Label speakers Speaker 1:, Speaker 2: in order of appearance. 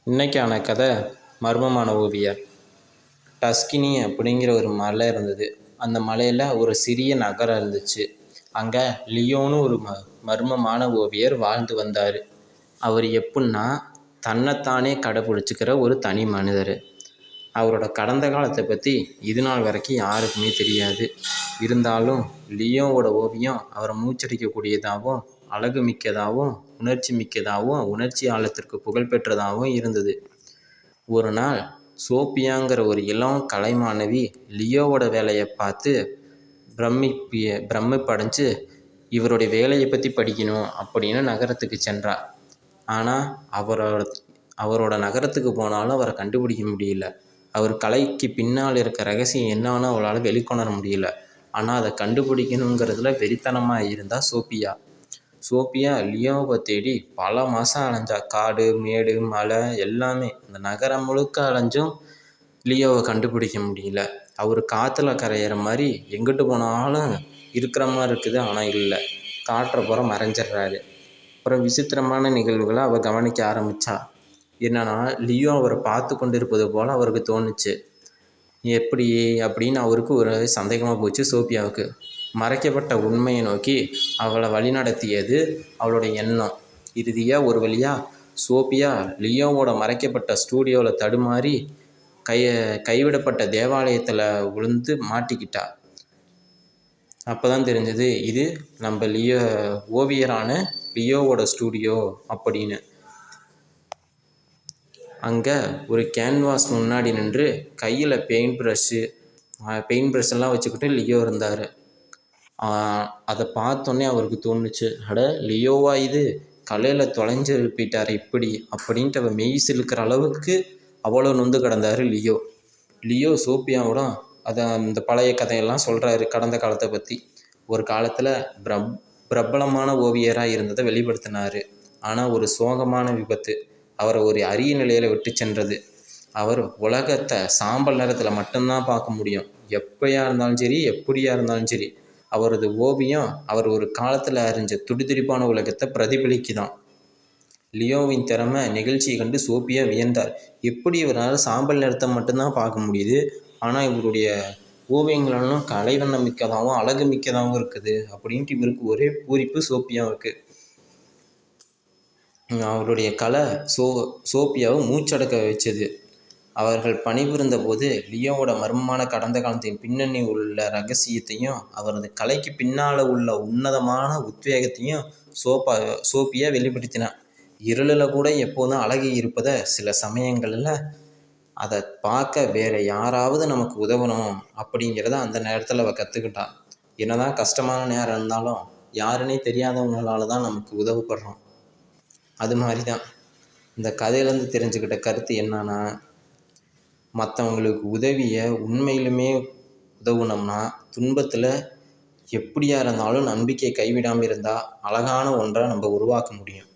Speaker 1: இன்னைக்கான கதை மர்மமான ஓவியர். டஸ்கினி அப்படிங்கிற ஒரு மலை இருந்தது. அந்த மலையில் ஒரு சிறிய நகரம் இருந்துச்சு. அங்கே லியோன்னு ஒரு மர்மமான ஓவியர் வாழ்ந்து வந்தார். அவர் எப்படின்னா தன்னைத்தானே கடைப்பிடிச்சிக்கிற ஒரு தனி மனிதர். அவரோட கடந்த காலத்தை பற்றி இது நாள் வரைக்கும் யாருக்குமே தெரியாது. இருந்தாலும் லியோவோட ஓவியம் அவரை மூச்சடிக்கக்கூடியதாகவும் அழகு மிக்கதாகவும் உணர்ச்சி மிக்கதாகவும் உணர்ச்சி ஆழத்திற்கு புகழ்பெற்றதாகவும் இருந்தது. ஒரு நாள் சோபியாங்கிற ஒரு இளம் கலைமாணவி லியோவோட வேலையை பார்த்து பிரமிப்படைஞ்சு இவருடைய வேலையை பற்றி படிக்கணும் அப்படின்னு நகரத்துக்கு சென்றார். ஆனால் அவரோட நகரத்துக்கு போனாலும் அவரை கண்டுபிடிக்க முடியல. அவர் கலைக்கு பின்னால் இருக்க ரகசியம் என்னன்னு அவளால் வெளிக்கொணர முடியல. ஆனால் அதை கண்டுபிடிக்கணுங்கிறதுல வெறித்தனமாக இருந்தா சோபியா லியோவை தேடி பல மாதம் அலைஞ்சா. காடு மேடு மலை எல்லாமே, அந்த நகரம் முழுக்க அலைஞ்சும் லியோவை கண்டுபிடிக்க முடியல. அவர் காற்றுல கரையிற மாதிரி எங்கிட்டு போனாலும் இருக்கிற மாதிரி இருக்குது, ஆனால் இல்லை, காற்றை புற மறைஞ்சிட்றாரு. அப்புறம் விசித்திரமான நிகழ்வுகளை அவள் கவனிக்க ஆரம்பித்தா. என்னன்னா, லியோ அவரை பார்த்து கொண்டு இருப்பது போல் அவருக்கு தோணுச்சு. எப்படி அப்படின்னு அவருக்கு ஒரு சந்தேகமாக போச்சு. சோபியாவுக்கு மறைக்கப்பட்ட உண்மையை நோக்கி அவளை வழிநடத்தியது அவளுடைய எண்ணம். இறுதியாக ஒரு வழியாக சோபியா லியோவோட மறைக்கப்பட்ட ஸ்டூடியோவில் தடுமாறி கைவிடப்பட்ட தேவாலயத்தில் விழுந்து மாட்டிக்கிட்டா. அப்போ தான் தெரிஞ்சது இது நம்ம ஓவியரான லியோவோட ஸ்டூடியோ அப்படின்னு. அங்கே ஒரு கேன்வாஸ் முன்னாடி நின்று கையில் பெயிண்ட் ப்ரஷ்ஷெல்லாம் வச்சுக்கிட்டு லியோ இருந்தார். அதை பார்த்தோன்னே அவருக்கு தோணுச்சு, அட லியோவா இது, கலையில் தொலைஞ்சு போயிட்டார் இப்படி அப்படின்ட்டு அவள் மெய் சிலுக்கிற அளவுக்கு அவ்வளோ நொந்து கிடந்தார் லியோ சோபியாவோட அந்த பழைய கதையெல்லாம் சொல்கிறாரு. கடந்த காலத்தை பற்றி ஒரு காலத்தில் பிரபலமான ஓவியராக இருந்ததை வெளிப்படுத்தினார். ஆனால் ஒரு சோகமான விபத்து அவரை ஒரு அரிய நிலையில் விட்டு சென்றது. அவர் உலகத்தை சாம்பல் நேரத்தில் மட்டும்தான் பார்க்க முடியும். எப்பயா இருந்தாலும் சரி, எப்படியா இருந்தாலும் சரி. அவரது ஓவியம் அவர் ஒரு காலத்தில் அறிஞ்ச துடிதுடிப்பான உலகத்தை பிரதிபலிக்குதான். லியோவின் திறமை நிகழ்ச்சியை கண்டு சோபியா வியந்தார். எப்படி இவரால் சாம்பல் நிறத்தை மட்டும்தான் பார்க்க முடியுது, ஆனால் இவருடைய ஓவியங்களும் கலைவண்ணம் மிக்கதாகவும் அழகு மிக்கதாகவும் இருக்குது அப்படின்ட்டு இவருக்கு ஒரே பூரிப்பு சோபியாவுக்கு. அவருடைய கலை சோபியாவை மூச்சடக்க வச்சது. அவர்கள் பணிபுரிந்த போது லியோவோட மர்மமான கடந்த காலத்தின் பின்னணி உள்ள ரகசியத்தையும் அவரது கலைக்கு பின்னால் உள்ள உன்னதமான உத்வேகத்தையும் சோபியா வெளிப்படுத்தினார். இருளில் கூட எப்போதும் அழகி இருப்பதை சில சமயங்களில் அதை பார்க்க வேறு யாராவது நமக்கு உதவணும் அப்படிங்கிறத அந்த நேரத்தில் அவள் கற்றுக்கிட்டான். என்னதான் கஷ்டமான நேரம் இருந்தாலும் யாருன்னே தெரியாதவங்களால தான் நமக்கு உதவப்படுறோம். அது மாதிரி தான் இந்த கதையிலேருந்து தெரிஞ்சுக்கிட்ட கருத்து என்னன்னா, மற்றவங்களுக்கு உதவியை உண்மையிலுமே உதவுனோம்னா துன்பத்தில் எப்படியா இருந்தாலும் நம்பிக்கையை கைவிடாமல் இருந்தால் அழகான ஒன்றை நம்ம உருவாக்க முடியும்.